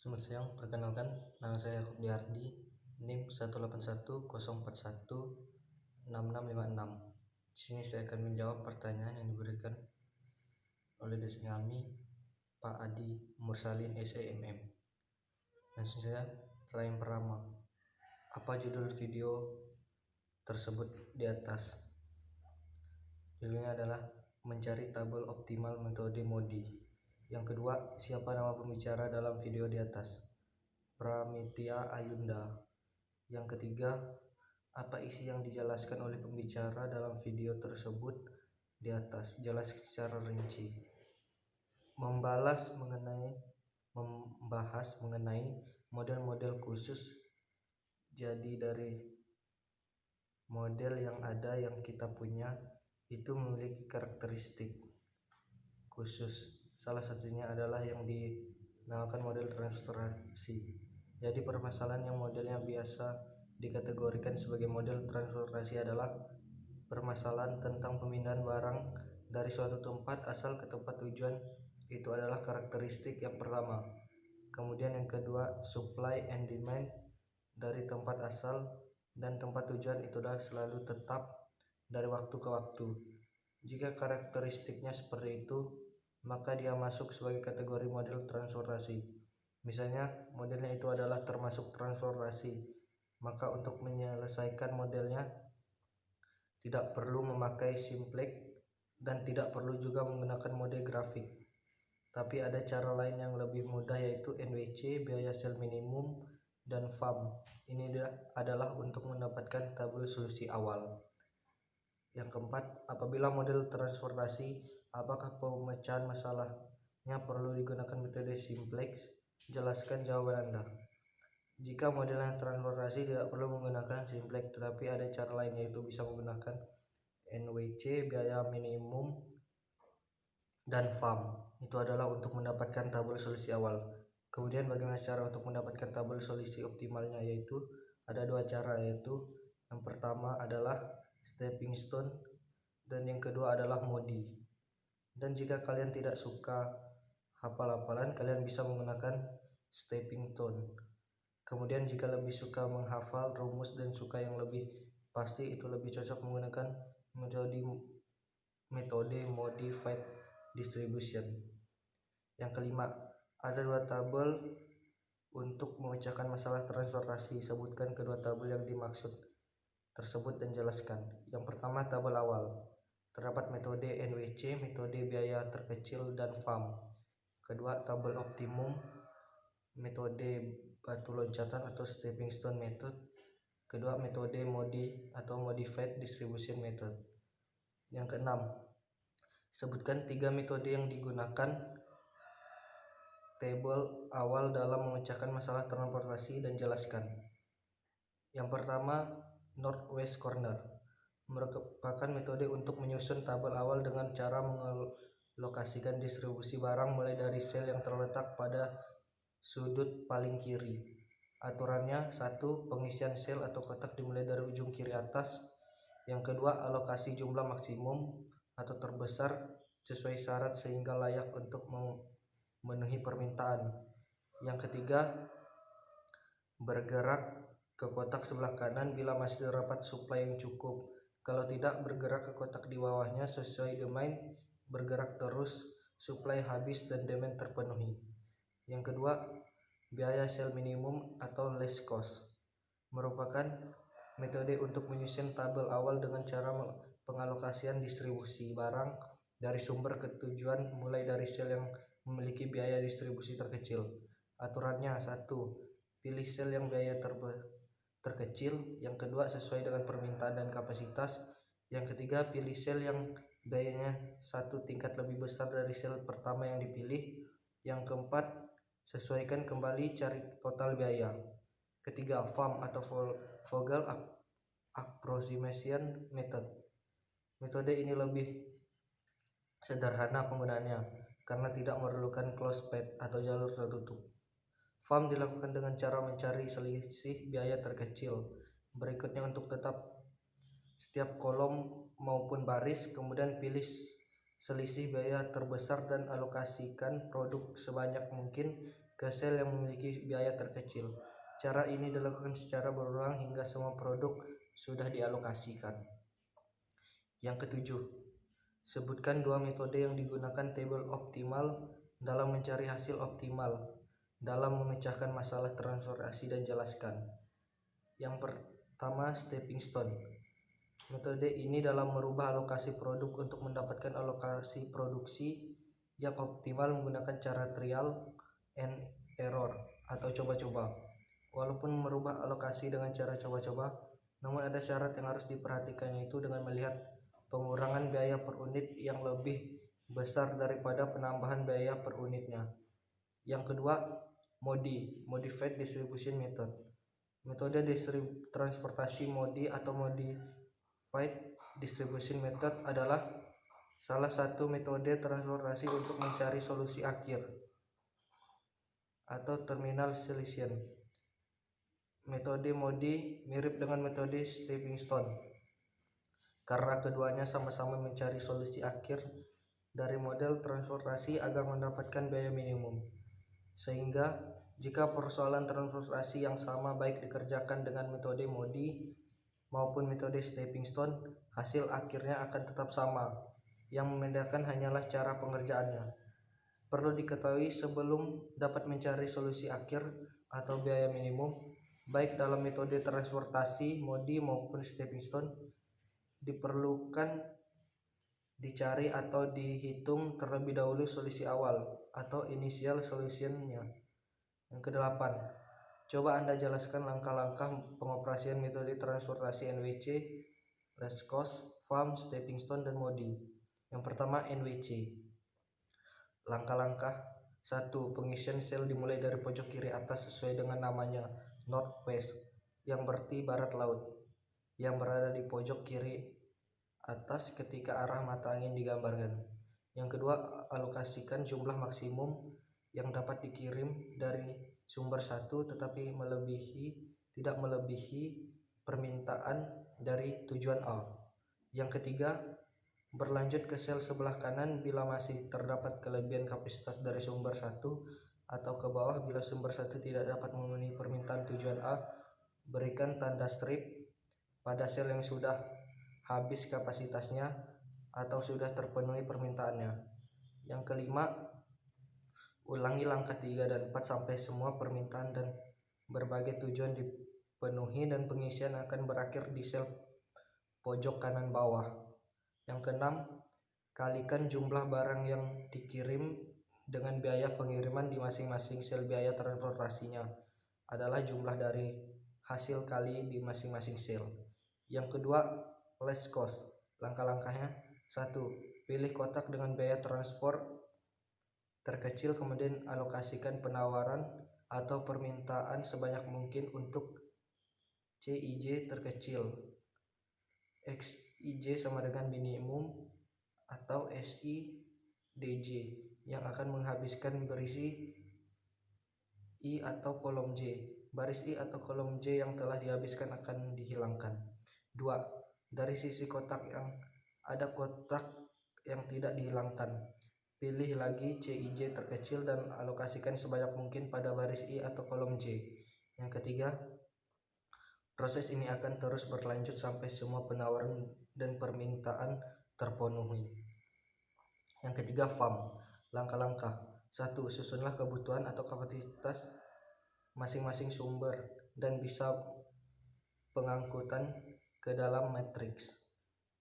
Selamat siang, perkenalkan nama saya Yakub Diardi, NIM 18101416656. Di sini saya akan menjawab pertanyaan yang diberikan oleh dosen kami, Pak Adi Mursalin SEMM. Langsung saja, pertanyaan pertama. Apa judul video tersebut di atas? Judulnya adalah mencari tabel optimal metode MODI. Yang kedua, siapa nama pembicara dalam video di atas? Pramitya Ayunda. Yang ketiga, apa isi yang dijelaskan oleh pembicara dalam video tersebut di atas? Jelaskan secara rinci. Membahas mengenai model-model khusus. Jadi dari model yang ada yang kita punya itu memiliki karakteristik khusus. Salah satunya adalah yang dinamakan model transportasi. Jadi permasalahan yang modelnya biasa dikategorikan sebagai model transportasi adalah permasalahan tentang pemindahan barang dari suatu tempat asal ke tempat tujuan. Itu adalah karakteristik yang pertama. Kemudian yang kedua, supply and demand dari tempat asal dan tempat tujuan itu adalah selalu tetap dari waktu ke waktu. Jika karakteristiknya seperti itu, maka dia masuk sebagai kategori model transportasi. Misalnya modelnya itu adalah termasuk transportasi, maka untuk menyelesaikan modelnya tidak perlu memakai simplex dan tidak perlu juga menggunakan mode grafik. Tapi ada cara lain yang lebih mudah, yaitu NWC, biaya sel minimum, dan FAM. Ini adalah untuk mendapatkan tabel solusi awal. Yang keempat, apabila model transportasi, apakah pemecahan masalahnya perlu digunakan metode simplex? Jelaskan jawaban Anda. Jika modelnya transportasi tidak perlu menggunakan simplex, tetapi ada cara lain, yaitu bisa menggunakan NWC, biaya minimum, dan FAM. Itu adalah untuk mendapatkan tabel solusi awal. Kemudian bagaimana cara untuk mendapatkan tabel solusi optimalnya? Yaitu ada dua cara, yaitu yang pertama adalah stepping stone dan yang kedua adalah MODI. Dan jika kalian tidak suka hafal-hafalan, kalian bisa menggunakan stepping stone. Kemudian jika lebih suka menghafal rumus dan suka yang lebih pasti, itu lebih cocok menggunakan metode modified distribution. Yang kelima, ada dua tabel untuk memecahkan masalah transportasi. Sebutkan kedua tabel yang dimaksud tersebut dan jelaskan. Yang pertama, tabel awal. Terdapat metode NWC, metode biaya terkecil, dan FAM. Kedua, tabel optimum, metode batu loncatan atau stepping stone method. Kedua, metode MODI atau modified distribution method. Yang keenam, sebutkan 3 metode yang digunakan tabel awal dalam memecahkan masalah transportasi dan jelaskan. Yang pertama, northwest corner merupakan metode untuk menyusun tabel awal dengan cara mengalokasikan distribusi barang mulai dari sel yang terletak pada sudut paling kiri. Aturannya: 1. Pengisian sel atau kotak dimulai dari ujung kiri atas. Yang kedua, alokasi jumlah maksimum atau terbesar sesuai syarat sehingga layak untuk memenuhi permintaan. Yang ketiga, bergerak ke kotak sebelah kanan bila masih terdapat suplai yang cukup. Kalau tidak, bergerak ke kotak di bawahnya sesuai demand, bergerak terus suplai habis dan demand terpenuhi. Yang kedua, biaya sel minimum atau less cost merupakan metode untuk menyusun tabel awal dengan cara pengalokasian distribusi barang dari sumber ke tujuan mulai dari sel yang memiliki biaya distribusi terkecil. Aturannya: 1. Pilih sel yang biaya terkecil. Yang kedua, sesuai dengan permintaan dan kapasitas. Yang ketiga, pilih sel yang biayanya 1 tingkat lebih besar dari sel pertama yang dipilih. Yang keempat, sesuaikan kembali, cari total biaya. Ketiga, FAM atau Vogel Approximation Method. Metode ini lebih sederhana penggunaannya karena tidak memerlukan closed path atau jalur tertutup. FAM dilakukan dengan cara mencari selisih biaya terkecil. Berikutnya, untuk tetap setiap kolom maupun baris, kemudian pilih selisih biaya terbesar dan alokasikan produk sebanyak mungkin ke sel yang memiliki biaya terkecil. Cara ini dilakukan secara berulang hingga semua produk sudah dialokasikan. Yang ketujuh, sebutkan 2 metode yang digunakan table optimal dalam mencari hasil optimal dalam memecahkan masalah transportasi dan jelaskan. Yang pertama, stepping stone. Metode ini dalam merubah alokasi produk untuk mendapatkan alokasi produksi yang optimal menggunakan cara trial and error atau coba-coba. Walaupun merubah alokasi dengan cara coba-coba, namun ada syarat yang harus diperhatikan, yaitu dengan melihat pengurangan biaya per unit yang lebih besar daripada penambahan biaya per unitnya. Yang kedua, Modified Distribution Method. Metode transportasi MODI atau Modified Distribution Method adalah salah satu metode transportasi untuk mencari solusi akhir atau terminal solution. Metode MODI mirip dengan metode stepping stone karena keduanya sama-sama mencari solusi akhir dari model transportasi agar mendapatkan biaya minimum. Sehingga jika persoalan transportasi yang sama baik dikerjakan dengan metode MODI maupun metode stepping stone, hasil akhirnya akan tetap sama. Yang membedakan hanyalah cara pengerjaannya. Perlu diketahui, sebelum dapat mencari solusi akhir atau biaya minimum, baik dalam metode transportasi MODI maupun stepping stone, diperlukan dicari atau dihitung terlebih dahulu solusi awal atau initial solution-nya. Yang kedelapan, coba Anda jelaskan langkah-langkah pengoperasian metode transportasi NWC, less cost, FAM, stepping stone, dan MODI. Yang pertama, NWC. Langkah-langkah: 1. Pengisian sel dimulai dari pojok kiri atas sesuai dengan namanya, northwest, yang berarti barat laut, yang berada di pojok kiri atas ketika arah mata angin digambarkan. Yang kedua, alokasikan jumlah maksimum yang dapat dikirim dari sumber satu tetapi tidak melebihi permintaan dari tujuan A. Yang ketiga, berlanjut ke sel sebelah kanan bila masih terdapat kelebihan kapasitas dari sumber satu, atau ke bawah bila sumber satu tidak dapat memenuhi permintaan tujuan A. Berikan tanda strip pada sel yang sudah habis kapasitasnya atau sudah terpenuhi permintaannya. Yang kelima, ulangi langkah 3 dan 4 sampai semua permintaan dan berbagai tujuan dipenuhi dan pengisian akan berakhir di sel pojok kanan bawah. Yang keenam, kalikan jumlah barang yang dikirim dengan biaya pengiriman di masing-masing sel. Biaya transportasinya adalah jumlah dari hasil kali di masing-masing sel. Yang kedua, less cost. Langkah-langkahnya: 1. Pilih kotak dengan biaya transport terkecil, kemudian alokasikan penawaran atau permintaan sebanyak mungkin untuk CIJ terkecil. XIJ sama dengan minimum atau SIDJ yang akan menghabiskan berisi I atau kolom J. Baris I atau kolom J yang telah dihabiskan akan dihilangkan. 2. Dari sisi kotak yang ada kotak yang tidak dihilangkan, pilih lagi CIJ terkecil dan alokasikan sebanyak mungkin pada baris I atau kolom J. Yang ketiga, proses ini akan terus berlanjut sampai semua penawaran dan permintaan terpenuhi. Yang ketiga, FAM. Langkah-langkah: 1. Susunlah kebutuhan atau kapasitas masing-masing sumber dan bisa pengangkutan ke dalam matriks.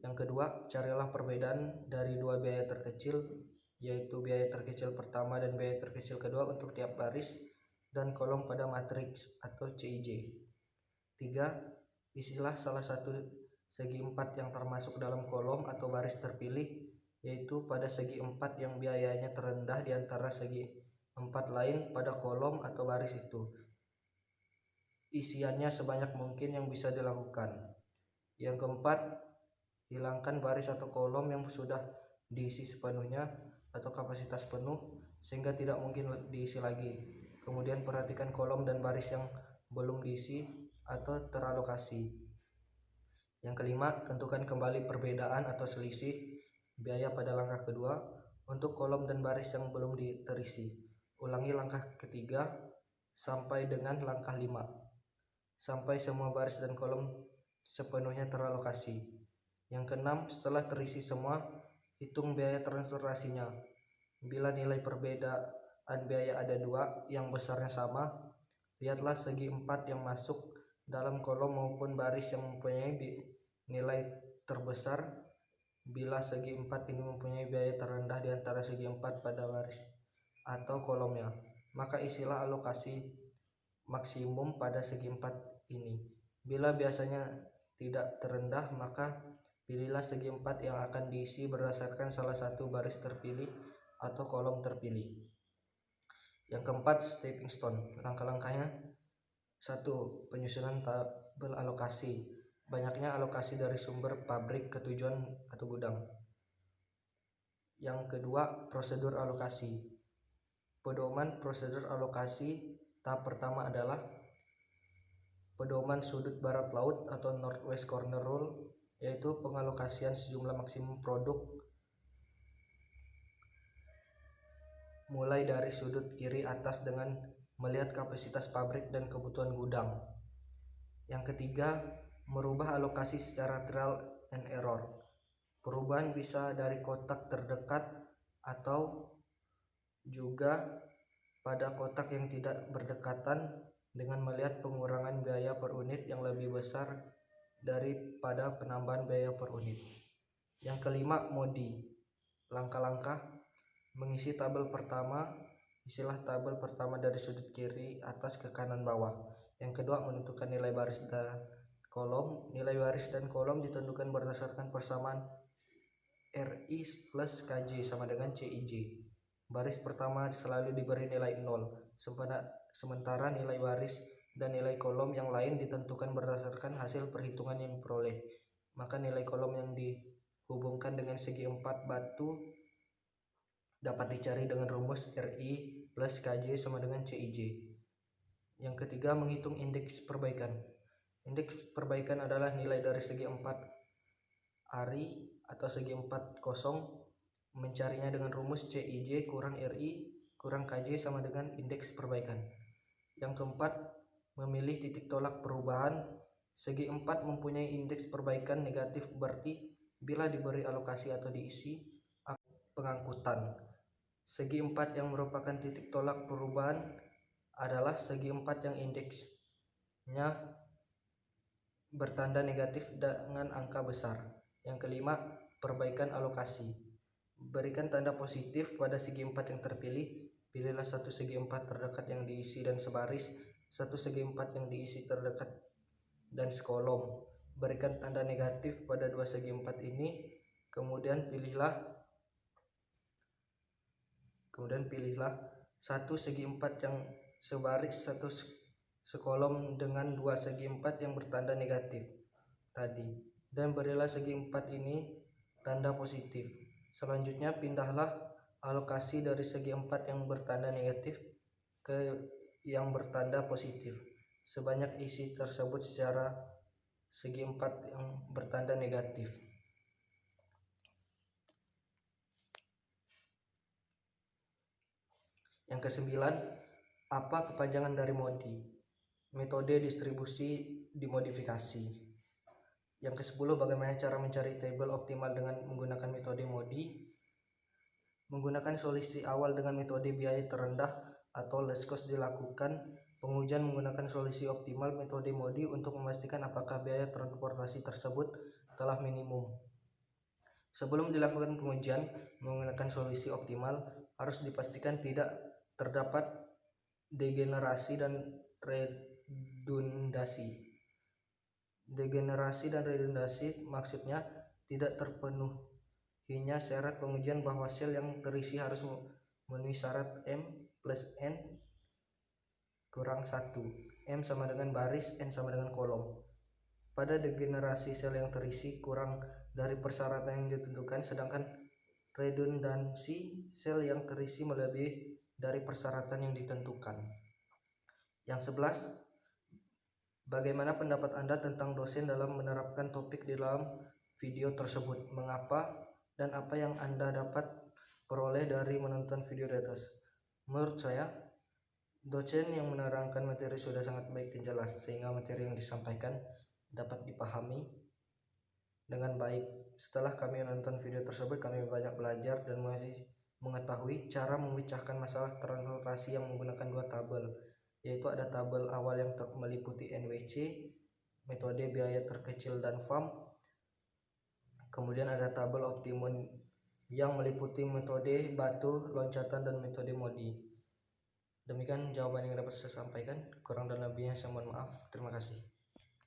Yang kedua, carilah perbedaan dari dua biaya terkecil, yaitu biaya terkecil pertama dan biaya terkecil kedua untuk tiap baris dan kolom pada matriks atau CIJ. 3. Isilah salah satu segi 4 yang termasuk dalam kolom atau baris terpilih, yaitu pada segi 4 yang biayanya terendah di antara segi 4 lain pada kolom atau baris itu. Isiannya sebanyak mungkin yang bisa dilakukan. Yang keempat, hilangkan baris atau kolom yang sudah diisi sepenuhnya atau kapasitas penuh sehingga tidak mungkin diisi lagi. Kemudian perhatikan kolom dan baris yang belum diisi atau teralokasi. Yang kelima, tentukan kembali perbedaan atau selisih biaya pada langkah kedua untuk kolom dan baris yang belum terisi. Ulangi langkah ketiga sampai dengan langkah 5, sampai semua baris dan kolom sepenuhnya teralokasi. Yang keenam, setelah terisi semua, hitung biaya transaksinya. Bila nilai perbedaan biaya ada 2 yang besarnya sama, lihatlah segi 4 yang masuk dalam kolom maupun baris yang mempunyai nilai terbesar. Bila segi 4 ini mempunyai biaya terendah di antara segi 4 pada baris atau kolomnya, maka isilah alokasi maksimum pada segi 4 ini. Bila biasanya tidak terendah, maka pilihlah segi 4 yang akan diisi berdasarkan salah satu baris terpilih atau kolom terpilih. Yang keempat, stepping stone. Langkah-langkahnya: 1. Penyusunan tabel alokasi. Banyaknya alokasi dari sumber pabrik ke tujuan atau gudang. Yang kedua, prosedur alokasi. Pedoman prosedur alokasi tahap pertama adalah pedoman sudut barat laut atau northwest corner rule, yaitu pengalokasian sejumlah maksimum produk mulai dari sudut kiri atas dengan melihat kapasitas pabrik dan kebutuhan gudang. Yang ketiga, merubah alokasi secara trial and error. Perubahan bisa dari kotak terdekat atau juga pada kotak yang tidak berdekatan dengan melihat pengurangan biaya per unit yang lebih besar daripada penambahan biaya per unit. Yang kelima, modi. Langkah-langkah: mengisi tabel pertama. Isilah tabel pertama dari sudut kiri atas ke kanan bawah. Yang kedua, menentukan nilai baris dan kolom. Nilai baris dan kolom ditentukan berdasarkan persamaan RI plus KJ sama dengan CIJ. Baris pertama selalu diberi nilai 0, sementara nilai baris dan nilai kolom yang lain ditentukan berdasarkan hasil perhitungan yang diperoleh. Maka nilai kolom yang dihubungkan dengan segi 4 batu dapat dicari dengan rumus RI plus KJ sama dengan CIJ. Yang ketiga, menghitung indeks perbaikan. Indeks perbaikan adalah nilai dari segi 4 ARI atau segi 4 kosong. Mencarinya dengan rumus CIJ kurang RI kurang KJ sama dengan indeks perbaikan. Yang keempat, memilih titik tolak perubahan. Segi 4 mempunyai indeks perbaikan negatif, berarti bila diberi alokasi atau diisi pengangkutan. Segi 4 yang merupakan titik tolak perubahan adalah segi 4 yang indeksnya bertanda negatif dengan angka besar. Yang kelima, perbaikan alokasi. Berikan tanda positif pada segi 4 yang terpilih. Pilihlah satu segi 4 terdekat yang diisi dan sebaris, satu segi 4 yang diisi terdekat dan sekolom. Berikan tanda negatif pada dua segi 4 ini. Kemudian pilihlah satu segi 4 yang sebaris, satu sekolom dengan dua segi 4 yang bertanda negatif tadi, dan berilah segi 4 ini tanda positif. Selanjutnya pindahlah alokasi dari segi 4 yang bertanda negatif ke yang bertanda positif sebanyak isi tersebut secara segi 4 yang bertanda negatif. Yang kesembilan, apa kepanjangan dari modi? Metode distribusi dimodifikasi. Yang ke-10, bagaimana cara mencari tabel optimal dengan menggunakan metode modi? Menggunakan solusi awal dengan metode biaya terendah atau less cost dilakukan pengujian menggunakan solusi optimal metode modi untuk memastikan apakah biaya transportasi tersebut telah minimum. Sebelum dilakukan pengujian menggunakan solusi optimal, harus dipastikan tidak terdapat degenerasi dan redundasi. Degenerasi dan redundasi maksudnya tidak terpenuhinya syarat pengujian bahwa sel yang terisi harus memenuhi syarat M plus N kurang 1, M sama dengan baris, N sama dengan kolom. Pada degenerasi sel yang terisi kurang dari persyaratan yang ditentukan, sedangkan redundansi sel yang terisi melebihi dari persyaratan yang ditentukan. Yang 11, bagaimana pendapat Anda tentang dosen dalam menerapkan topik di dalam video tersebut? Mengapa dan apa yang Anda dapat peroleh dari menonton video di atas? Menurut saya, dosen yang menerangkan materi sudah sangat baik dan jelas sehingga materi yang disampaikan dapat dipahami dengan baik. Setelah kami menonton video tersebut, kami banyak belajar dan mengetahui cara memecahkan masalah transliterasi yang menggunakan dua tabel, yaitu ada tabel awal yang meliputi NWC, metode biaya terkecil dan FAM, kemudian ada tabel optimum yang meliputi metode batu, loncatan, dan metode MODI. Demikian jawaban yang dapat saya sampaikan, kurang dan lebihnya saya mohon maaf. Terima kasih.